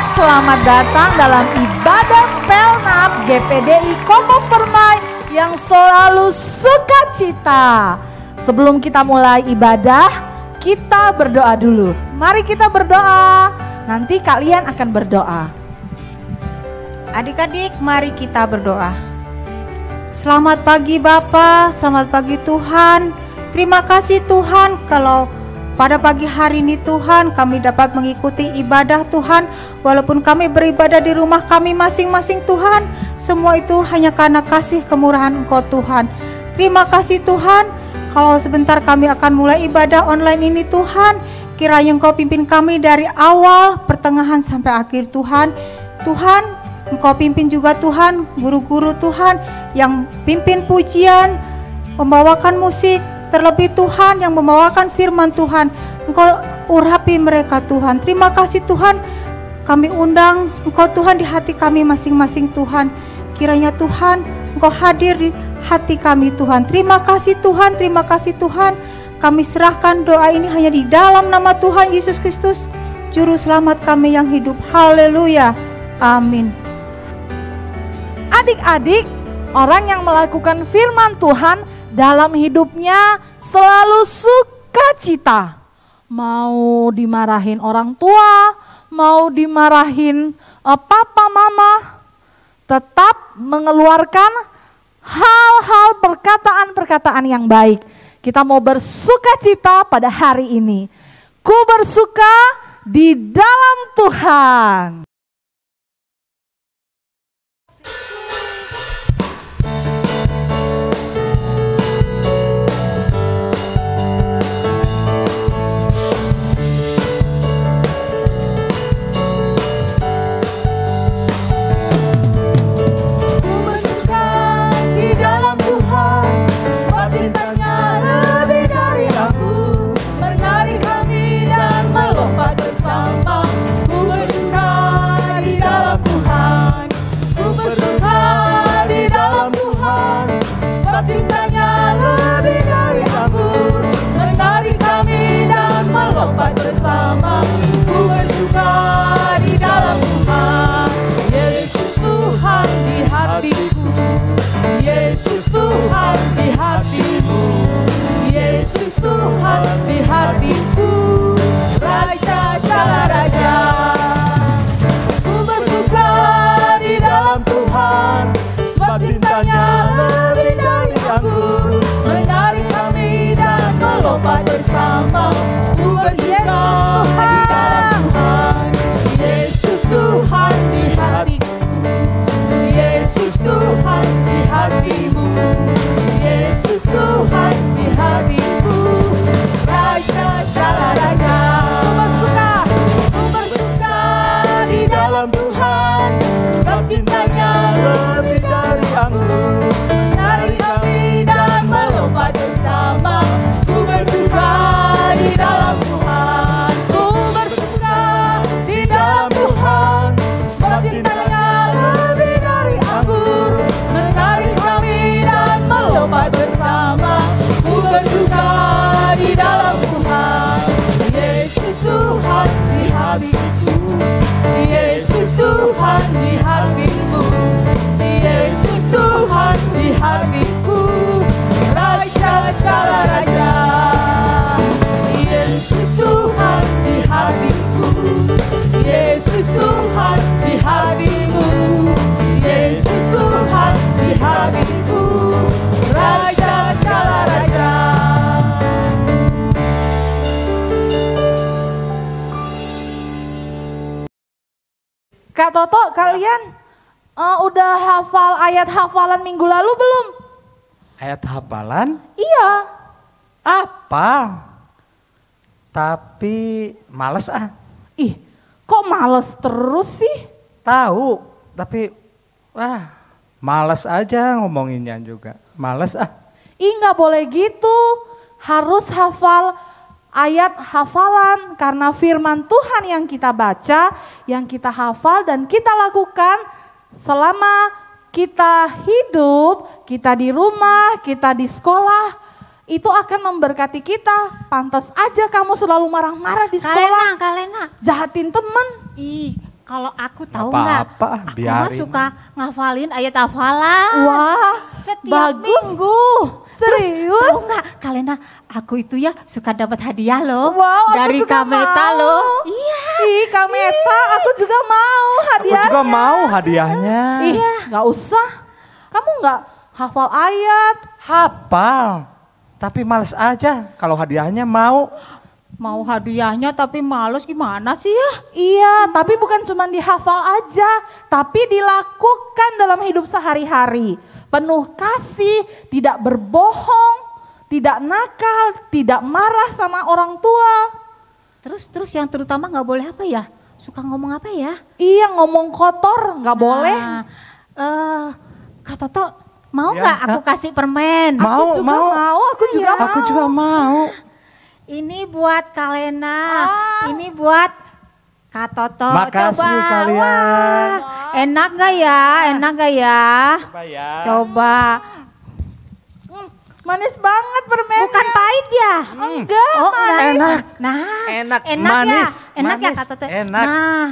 selamat datang dalam ibadah Pelnap GPDI Koko Permai yang selalu sukacita. Sebelum kita mulai ibadah, kita berdoa dulu. Mari kita berdoa, nanti kalian akan berdoa. Adik-adik, mari kita berdoa. Selamat pagi Bapa, selamat pagi Tuhan. Terima kasih Tuhan kalau pada pagi hari ini Tuhan kami dapat mengikuti ibadah Tuhan. Walaupun kami beribadah di rumah kami masing-masing Tuhan, semua itu hanya karena kasih kemurahan Engkau Tuhan. Terima kasih Tuhan, kalau sebentar kami akan mulai ibadah online ini Tuhan, kiranya Engkau pimpin kami dari awal, pertengahan sampai akhir Tuhan. Tuhan, Engkau pimpin juga Tuhan, guru-guru Tuhan yang pimpin pujian, membawakan musik, terlebih Tuhan yang membawakan firman Tuhan. Engkau urapi mereka Tuhan. Terima kasih Tuhan, kami undang Engkau Tuhan di hati kami masing-masing Tuhan. Kiranya Tuhan Engkau hadir di hati kami Tuhan. Terima kasih Tuhan, terima kasih Tuhan. Kami serahkan doa ini hanya di dalam nama Tuhan Yesus Kristus, Juru Selamat kami yang hidup. Haleluya, amin. Adik-adik, orang yang melakukan firman Tuhan dalam hidupnya selalu sukacita. Mau dimarahin orang tua, mau dimarahin papa mama, tetap mengeluarkan hal-hal perkataan-perkataan yang baik. Kita mau bersukacita pada hari ini. Ku bersuka di dalam Tuhan. Cintanya lebih dari aku, menarik kami dan melompat bersama. Ku bersuka di dalam Tuhan, ku bersuka di dalam Tuhan. Sebab cintanya lebih dari aku, menarik kami dan melompat bersama. Ku bersuka di dalam Tuhan. Yesus Tuhan di hatiku, Yesus Tuhan di hatimu, Yesus Tuhan di hatiku, Raja segala raja. Ku bersuka di dalam Tuhan, sebab cintanya lebih dari aku, menarik kami dan melompat bersama. Ku bersuka di dalam Tuhan, Yesus Tuhan di hatiku, Yesus Tuhan di hatimu, Yesus Tuhan di hatiku, Raja segala raja. Ku bersuka di dalam Tuhan, sebab cintanya lebih dari aku, menarik kami dan melompat bersama. Ku bersuka di dalam Tuhan, ku bersuka di dalam Tuhan, sebab cintanya lebih dari aku, menarik kami dan melompat bersama. Ku bersuka di dalam Tuhan, Yesus Tuhan di hatiku, Yesus Tuhan di hatiku, Yesus Tuhan di hatiku, Raja segala raja. Yesus Tuhan di hatiku, Yesus Tuhan di hatiku, Yesus Tuhan di hatiku, Raja segala raja. Kak Toto, kalian udah hafal ayat hafalan minggu lalu belum? Ayat hafalan? Iya. Apa? Tapi males ah. Ih, kok males terus sih? Tahu, tapi males aja ngomonginnya juga. Males ah. Ih, nggak boleh gitu. Harus hafal ayat hafalan karena firman Tuhan yang kita baca, yang kita hafal dan kita lakukan selama kita hidup, kita di rumah, kita di sekolah, itu akan memberkati kita. Pantas aja kamu selalu marah-marah di sekolah. Kalena. Jahatin temen. Ih, Kalau aku tahu Apa-apa, nggak, aku mah biarin. suka ngafalin ayat hafalan. Wah, Setiap bagus. minggu. Serius? Tahu nggak, Kalena, aku itu ya suka dapat hadiah loh. Wow, aku dari juga Kameta mau. loh. Iya. Ih, Kameta, aku juga mau Aku hadiahnya. juga mau hadiahnya. Ih, nggak usah. Kamu nggak hafal ayat. Hafal. Tapi males aja kalau hadiahnya mau. Mau hadiahnya tapi males gimana sih ya? Iya, tapi bukan cuma dihafal aja, tapi dilakukan dalam hidup sehari-hari. Penuh kasih, tidak berbohong, tidak nakal, tidak marah sama orang tua. Terus yang terutama nggak boleh apa ya? Suka ngomong apa ya? Iya, ngomong kotor nggak boleh. Kak Toto, mau Ya, nggak aku Kak. kasih permen? Mau, Aku juga mau, aku juga mau. Aku juga mau. Ini buat Kalena, Ah. ini buat Kak Toto. Makasih Coba. kalian. Wah, enak gak ya? Enak gak ya? Coba ya. Coba. Manis banget permennya. Bukan pahit ya? Enggak, Oh, manis. Enak. Nah, Enak, ya? manis, Enak ya manis, Kak Toto? enak. Nah,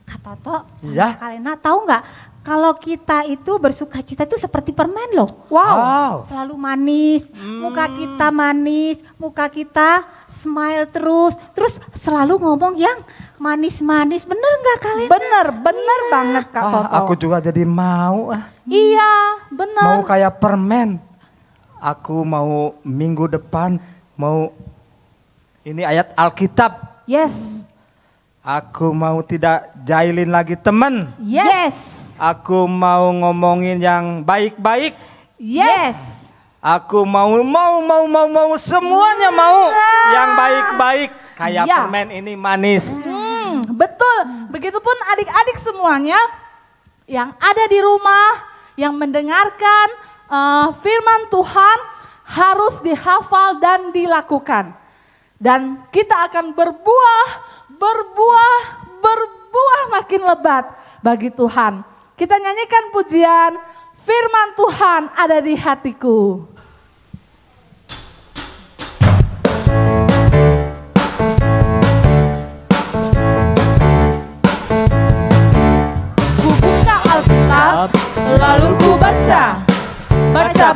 Kak Toto sama Ya. Kalena tahu nggak? Kalau kita itu bersuka cita itu seperti permen loh. Wow. Selalu manis, muka kita manis, muka kita smile terus selalu ngomong yang manis-manis. Bener nggak kalian? Bener banget Kak Toto. Aku juga jadi mau. Iya, bener. Mau kayak permen. Aku mau minggu depan mau ini ayat Alkitab. Yes. Aku mau tidak jahilin lagi teman. Yes. Aku mau ngomongin yang baik-baik. Yes. Aku mau semuanya mau yang baik-baik. Kayak Ya. permen ini manis. Betul. Begitupun adik-adik semuanya yang ada di rumah, yang mendengarkan firman Tuhan harus dihafal dan dilakukan. Dan kita akan berbuah makin lebat bagi Tuhan. Kita nyanyikan pujian firman Tuhan ada di hatiku. Ku buka Alkitab, lalu ku baca. Baca.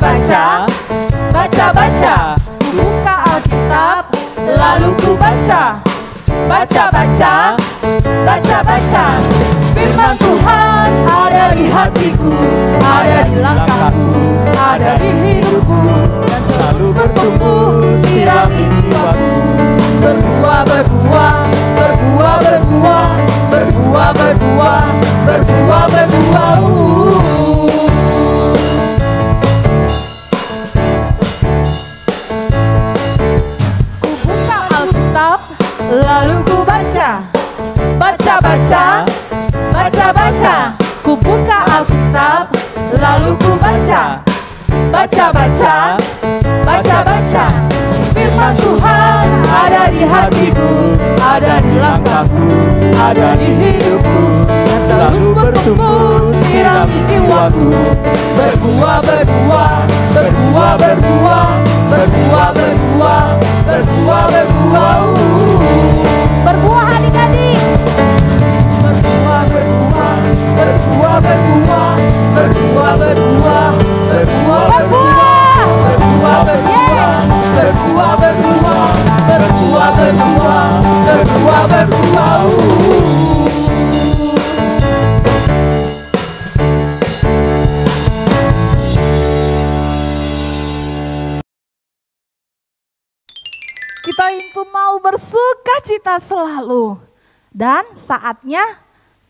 Ku buka Alkitab, lalu ku baca. Baca. Firman Tuhan ada di hatiku, ada di langkahku, ada di hidupku, dan terus bertumbuh, sirami jiwaku. Berbuah. Ku buka Alkitab, lalu ku baca. Baca. Ku buka Alkitab, lalu ku baca. Baca. Firman Tuhan ada di hatiku, ada di langkahku, ada di hidupku, dan terus bertumbuh, sirami jiwaku. Berbuah. Berbuah adik-adik. Kita itu mau bersuka cita selalu. Dan saatnya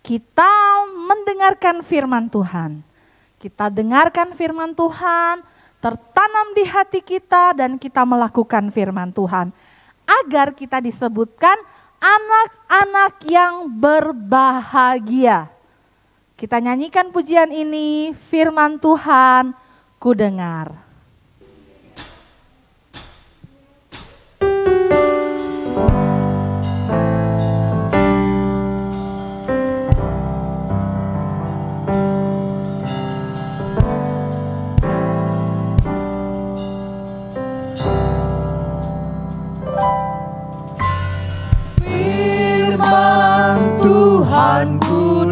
kita mendengarkan firman Tuhan. Kita dengarkan firman Tuhan, tertanam di hati kita dan kita melakukan firman Tuhan. Agar kita disebutkan anak-anak yang berbahagia. Kita nyanyikan pujian ini, firman Tuhan ku dengar. Firman Tuhan ku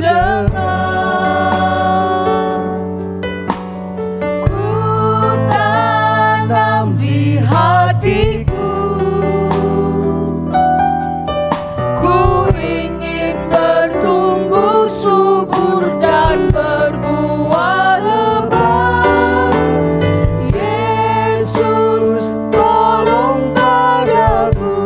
Yesus, tolong padaku.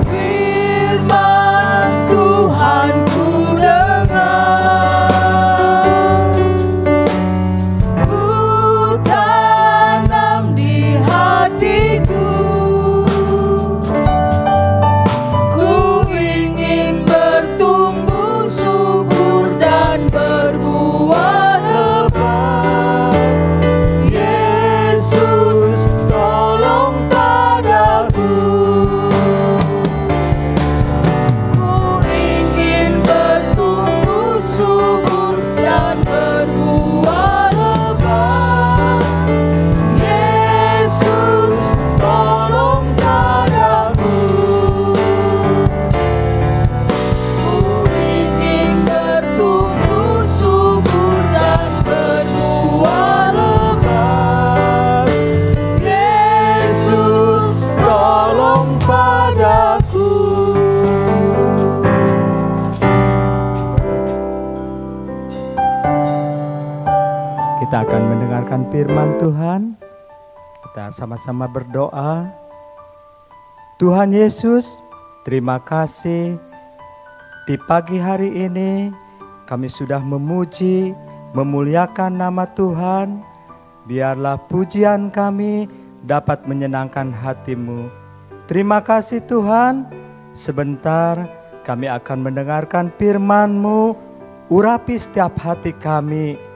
Firman Tuhan ku dengar, ku tanam di hatiku. Ku ingin bertumbuh subur dan berbuah lebat. Yesus, tolong padaku. Ku ingin bertumbuh subur dan berbuah lebat. Yesus, tolong padaku. Ku ingin bertumbuh subur dan berbuah lebat. Yesus, tolong padaku. Kita akan mendengarkan firman Tuhan. Kita sama-sama berdoa. Tuhan Yesus, terima kasih. Di pagi hari ini kami sudah memuji, memuliakan nama Tuhan. Biarlah pujian kami dapat menyenangkan hati-Mu. Terima kasih Tuhan. Sebentar kami akan mendengarkan firman-Mu. Urapi setiap hati kami.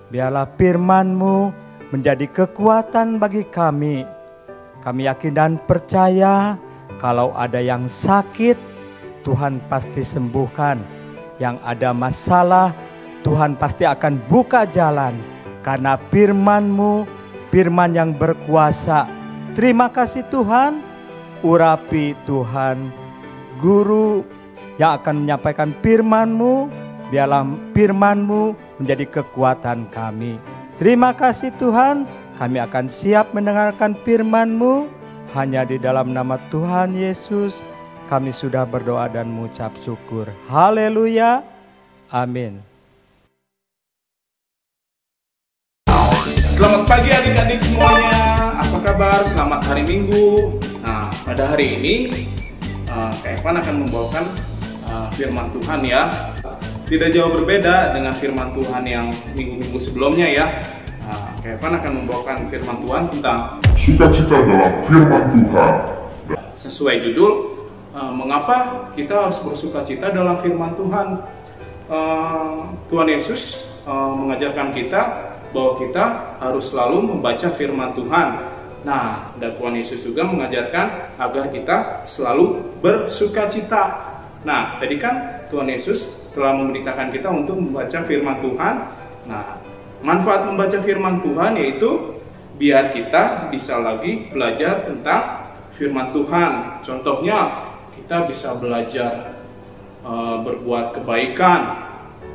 Biarlah firman-Mu menjadi kekuatan bagi kami. Kami yakin dan percaya kalau ada yang sakit, Tuhan pasti sembuhkan. Yang ada masalah, Tuhan pasti akan buka jalan. Karena firman-Mu, firman yang berkuasa. Terima kasih Tuhan. Urapi Tuhan, guru yang akan menyampaikan firman-Mu. Biarlah firman-Mu menjadi kekuatan kami. Terima kasih Tuhan, kami akan siap mendengarkan firman-Mu. Hanya di dalam nama Tuhan Yesus kami sudah berdoa dan mengucap syukur. Haleluya. Amin. Selamat pagi adik-adik semuanya. Apa kabar? Selamat hari Minggu. Nah, pada hari ini Kak Evan akan membawakan firman Tuhan ya. Tidak jauh berbeda dengan firman Tuhan yang minggu-minggu sebelumnya ya. Kak Evan akan membawakan firman Tuhan tentang sukacita dalam firman Tuhan. Sesuai judul, mengapa kita harus bersukacita dalam firman Tuhan. Tuhan Yesus mengajarkan kita bahwa kita harus selalu membaca firman Tuhan. Nah, dan Tuhan Yesus juga mengajarkan agar kita selalu bersukacita. Nah, tadi kan Tuhan Yesus telah memerintahkan kita untuk membaca firman Tuhan. Nah, manfaat membaca firman Tuhan yaitu biar kita bisa lagi belajar tentang firman Tuhan. Contohnya, kita bisa belajar berbuat kebaikan,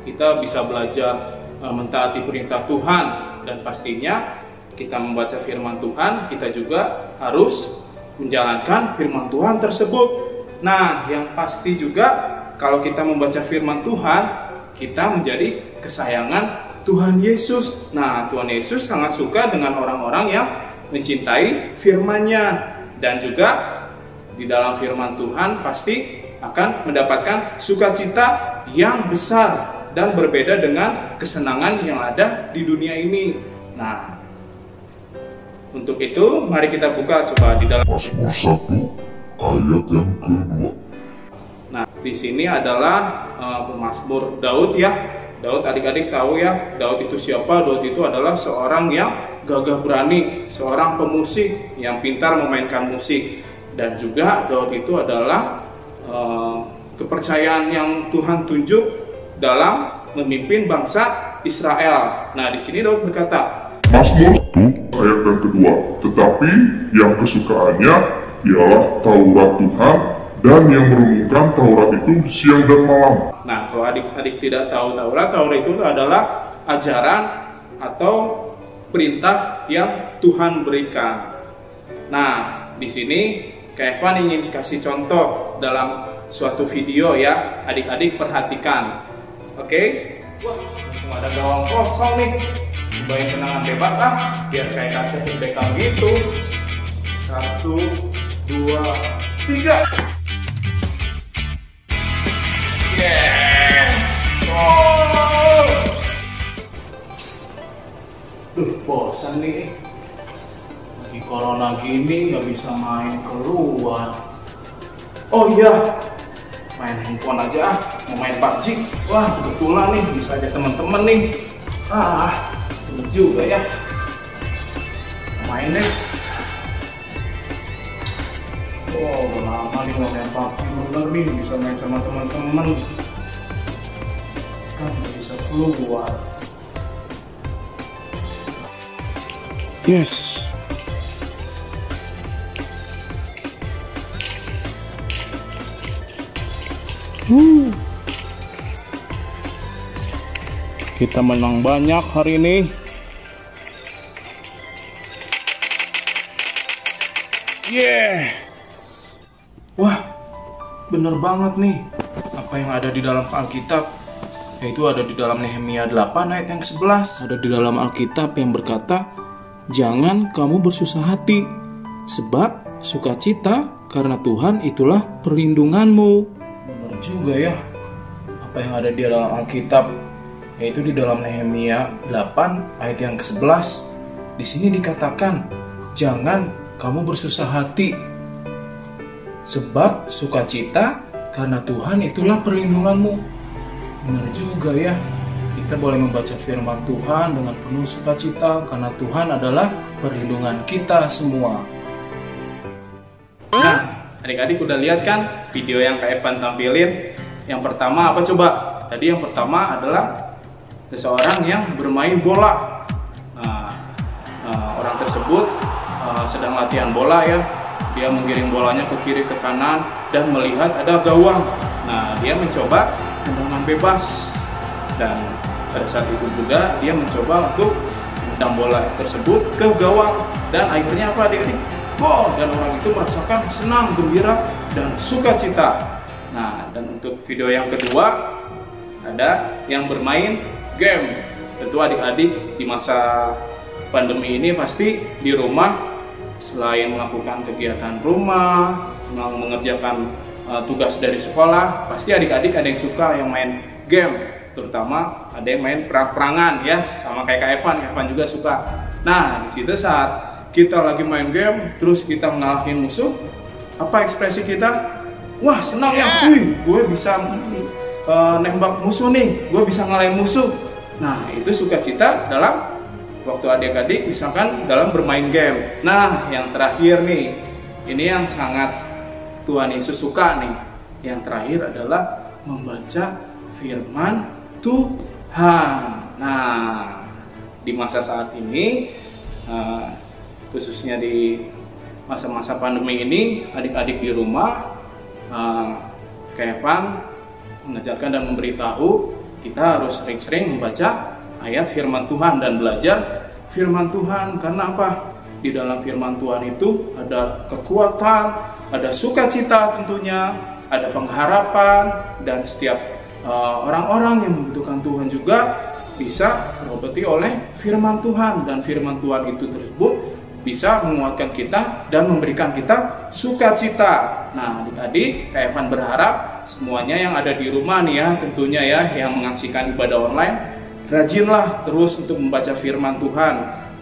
kita bisa belajar mentaati perintah Tuhan, dan pastinya kita membaca firman Tuhan, kita juga harus menjalankan firman Tuhan tersebut. Nah, yang pasti juga kalau kita membaca firman Tuhan, kita menjadi kesayangan Tuhan Yesus. Nah, Tuhan Yesus sangat suka dengan orang-orang yang mencintai firman-Nya, dan juga di dalam firman Tuhan pasti akan mendapatkan sukacita yang besar dan berbeda dengan kesenangan yang ada di dunia ini. Nah, untuk itu mari kita buka coba di dalam Mazmur 1 ayat yang kedua. Nah, di sini adalah pemazmur Daud ya. Daud, adik-adik tahu ya, Daud itu siapa? Daud itu adalah seorang yang gagah berani, seorang pemusik yang pintar memainkan musik. Dan juga Daud itu adalah kepercayaan yang Tuhan tunjuk dalam memimpin bangsa Israel. Nah, di sini Daud berkata, Mazmur 1 ayat yang kedua. Tetapi yang kesukaannya ialah Taurat Tuhan, dan yang merenungkan Taurat itu siang dan malam. Nah, kalau adik-adik tidak tahu Taurat itu adalah ajaran atau perintah yang Tuhan berikan. Nah, di sini Kak Evan ingin kasih contoh dalam suatu video ya, adik-adik perhatikan. Oke? Wah, ada gawang kosong nih. cobain tendangan bebas biar kayak kaca Beckham gitu. 1, 2, 3. Yeah. Oh. Bosan nih. Lagi corona gini nggak bisa main keluar. Oh iya, main handphone aja mau main PUBG. Wah kebetulan nih bisa aja temen-temen nih. Ini juga ya. Main deh. Oh udah lama nih mau main PUBG, bener nih bisa main sama teman-teman. Kan bisa keluar. Yes. Kita menang banyak hari ini. Yeah. Wah, bener banget nih apa yang ada di dalam Alkitab. Yaitu ada di dalam Nehemia 8 ayat yang 11. Ada di dalam Alkitab yang berkata, jangan kamu bersusah hati, sebab sukacita karena Tuhan itulah perlindunganmu. Benar juga ya, apa yang ada di dalam Alkitab, yaitu di dalam Nehemia 8 ayat yang ke-11. Di sini dikatakan, jangan kamu bersusah hati, sebab sukacita karena Tuhan itulah perlindunganmu. Benar juga ya, kita boleh membaca firman Tuhan dengan penuh sukacita karena Tuhan adalah perlindungan kita semua. Nah, adik-adik udah lihat kan video yang Kak Evan tampilin? Yang pertama apa coba? Tadi yang pertama adalah seseorang yang bermain bola. Orang tersebut sedang latihan bola ya. Dia menggiring bolanya ke kiri ke kanan dan melihat ada gawang. Nah, dia mencoba tendangan bebas, dan pada saat itu juga dia mencoba untuk menendang bola tersebut ke gawang, dan akhirnya apa adik-adik? Gol, dan orang itu merasakan senang, gembira, dan sukacita. Nah, dan untuk video yang kedua ada yang bermain game. Tentu adik-adik di masa pandemi ini pasti di rumah selain melakukan kegiatan rumah, mengerjakan tugas dari sekolah, pasti adik-adik ada yang suka yang main game, terutama ada yang main perang-perangan ya, sama kayak Kak Evan juga suka. Nah, di situ saat kita lagi main game, terus kita ngalahin musuh, apa ekspresi kita? Wah, senang ya, gue bisa nembak musuh nih, gue bisa ngalahin musuh. Nah, itu sukacita dalam waktu adik-adik misalkan dalam bermain game. Nah, yang terakhir nih, ini yang sangat Tuhan Yesus suka nih. Yang terakhir adalah membaca firman Tuhan. Nah, di masa saat ini, khususnya di masa-masa pandemi ini, adik-adik di rumah, Kak Evan mengajarkan dan memberitahu kita harus sering-sering membaca ayat firman Tuhan dan belajar firman Tuhan. Karena apa? Di dalam firman Tuhan itu ada kekuatan, ada sukacita tentunya, ada pengharapan, dan setiap orang-orang yang membutuhkan Tuhan juga bisa terobati oleh firman Tuhan, dan firman Tuhan itu tersebut bisa menguatkan kita dan memberikan kita sukacita. Nah, adik-adik, Kak Evan berharap semuanya yang ada di rumah nih ya, tentunya ya, yang menyaksikan ibadah online, rajinlah terus untuk membaca firman Tuhan.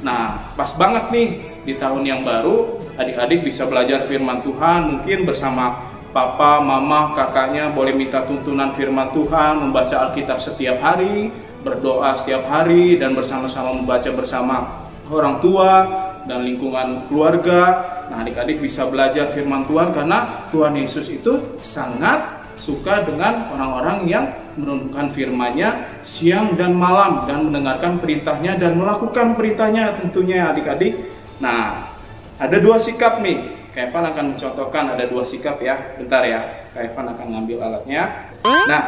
Nah, pas banget nih di tahun yang baru, adik-adik bisa belajar firman Tuhan, mungkin bersama papa, mama, kakaknya boleh minta tuntunan firman Tuhan, membaca Alkitab setiap hari, berdoa setiap hari, dan bersama-sama membaca bersama orang tua dan lingkungan keluarga. Nah, adik-adik bisa belajar firman Tuhan karena Tuhan Yesus itu sangat suka dengan orang-orang yang merenungkan firman-Nya siang dan malam dan mendengarkan perintahnya dan melakukan perintahnya tentunya adik-adik. Nah, ada dua sikap nih. Kak Evan akan mencontohkan ada dua sikap ya. Bentar ya, Kak Evan akan ngambil alatnya. Nah,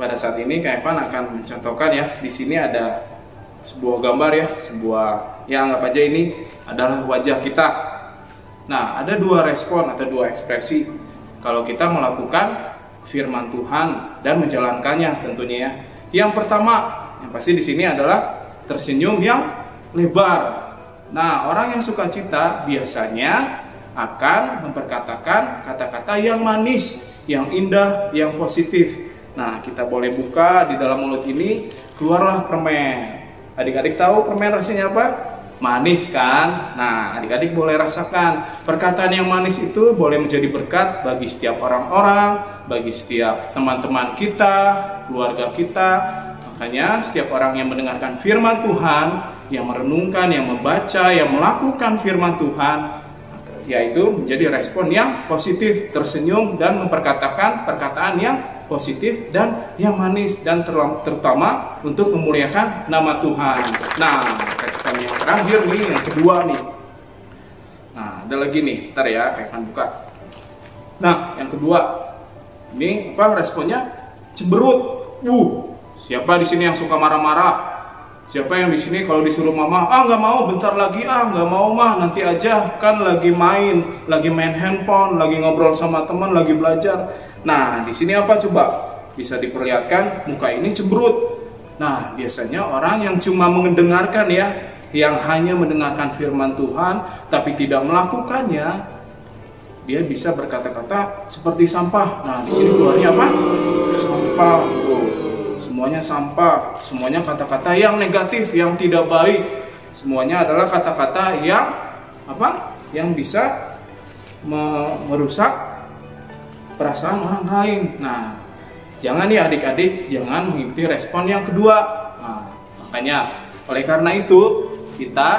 pada saat ini Kak Evan akan mencontohkan ya. Di sini ada sebuah gambar ya, anggap aja ini adalah wajah kita. Nah, ada dua respon atau dua ekspresi kalau kita melakukan firman Tuhan dan menjalankannya tentunya ya. Yang pertama, yang pasti di sini adalah tersenyum yang lebar. Nah, orang yang sukacita biasanya akan memperkatakan kata-kata yang manis, yang indah, yang positif. Nah, kita boleh buka di dalam mulut ini, keluarlah permen. Adik-adik tahu permen rasanya apa? Manis kan? Nah, adik-adik boleh rasakan. Perkataan yang manis itu boleh menjadi berkat bagi setiap orang-orang, bagi setiap teman-teman kita, keluarga kita. Makanya setiap orang yang mendengarkan firman Tuhan, yang merenungkan, yang membaca, yang melakukan firman Tuhan, yaitu menjadi respon yang positif, tersenyum dan memperkatakan perkataan yang positif dan yang manis, dan terutama untuk memuliakan nama Tuhan. Nah, respon yang terakhir nih, yang kedua nih. Nah, ada lagi nih, ntar ya, saya akan buka. Nah, yang kedua, ini apa responnya? Cemberut. Siapa di sini yang suka marah-marah? Siapa yang di sini kalau disuruh mama, nggak mau, bentar lagi, nggak mau mah, nanti aja, kan lagi main handphone, lagi ngobrol sama teman, lagi belajar. Nah, di sini apa coba? Bisa diperlihatkan muka ini cemberut. Nah, biasanya orang yang cuma mendengarkan ya, yang hanya mendengarkan firman Tuhan tapi tidak melakukannya, dia bisa berkata-kata seperti sampah. Nah, di sini keluarnya apa? Sampah. Semuanya sampah, semuanya kata-kata yang negatif, yang tidak baik. Semuanya adalah kata-kata yang apa? Yang bisa merusak perasaan orang lain. Nah, jangan ya adik-adik, jangan mengikuti respon yang kedua. Nah, makanya oleh karena itu kita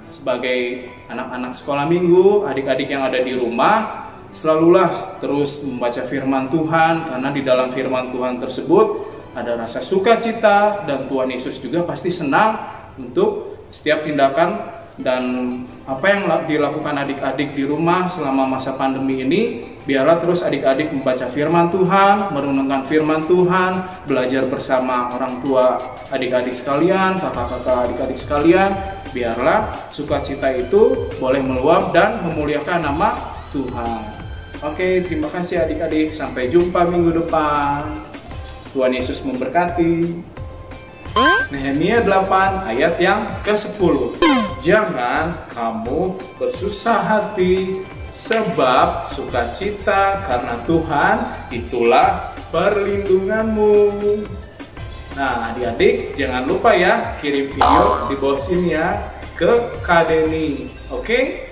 sebagai anak-anak sekolah minggu, adik-adik yang ada di rumah, selalulah terus membaca firman Tuhan, karena di dalam firman Tuhan tersebut ada rasa sukacita, dan Tuhan Yesus juga pasti senang untuk setiap tindakan dan apa yang dilakukan adik-adik di rumah selama masa pandemi ini. Biarlah terus adik-adik membaca firman Tuhan, merenungkan firman Tuhan, belajar bersama orang tua adik-adik sekalian, kakak-kakak adik-adik sekalian. Biarlah sukacita itu boleh meluap dan memuliakan nama Tuhan. Oke, terima kasih adik-adik. Sampai jumpa minggu depan. Tuhan Yesus memberkati. Nehemia 8 ayat yang ke-10. Jangan kamu bersusah hati, sebab sukacita karena Tuhan itulah perlindunganmu. Nah, adik-adik jangan lupa ya, kirim video di bawah sini ya ke Kak Deni. Oke?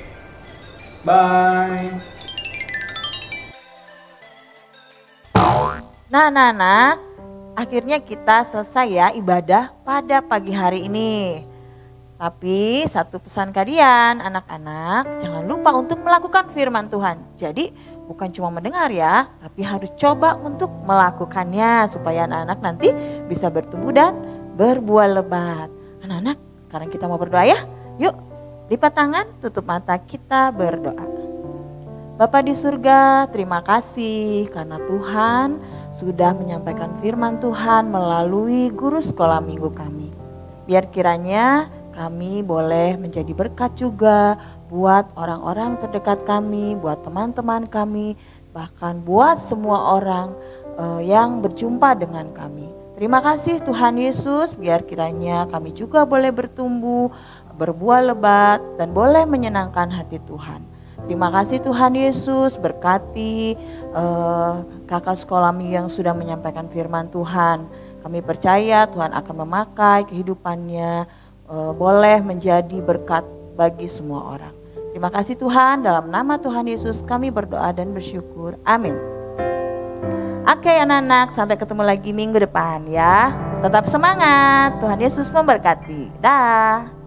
Bye. Nah, anak-anak, akhirnya kita selesai ya ibadah pada pagi hari ini. Tapi satu pesan kalian anak-anak, jangan lupa untuk melakukan firman Tuhan. Jadi bukan cuma mendengar ya, tapi harus coba untuk melakukannya supaya anak-anak nanti bisa bertumbuh dan berbuah lebat. Anak-anak, sekarang kita mau berdoa ya. Yuk, lipat tangan, tutup mata, kita berdoa. Bapa di surga, terima kasih karena Tuhan sudah menyampaikan firman Tuhan melalui guru sekolah minggu kami. Biar kiranya kami boleh menjadi berkat juga buat orang-orang terdekat kami, buat teman-teman kami, bahkan buat semua orang yang berjumpa dengan kami. Terima kasih Tuhan Yesus, biar kiranya kami juga boleh bertumbuh, berbuah lebat, dan boleh menyenangkan hati Tuhan. Terima kasih Tuhan Yesus, berkati kakak sekolah minggu yang sudah menyampaikan firman Tuhan. Kami percaya Tuhan akan memakai kehidupannya, boleh menjadi berkat bagi semua orang. Terima kasih Tuhan, dalam nama Tuhan Yesus kami berdoa dan bersyukur. Amin. Oke anak-anak, sampai ketemu lagi minggu depan ya. Tetap semangat, Tuhan Yesus memberkati. Dah.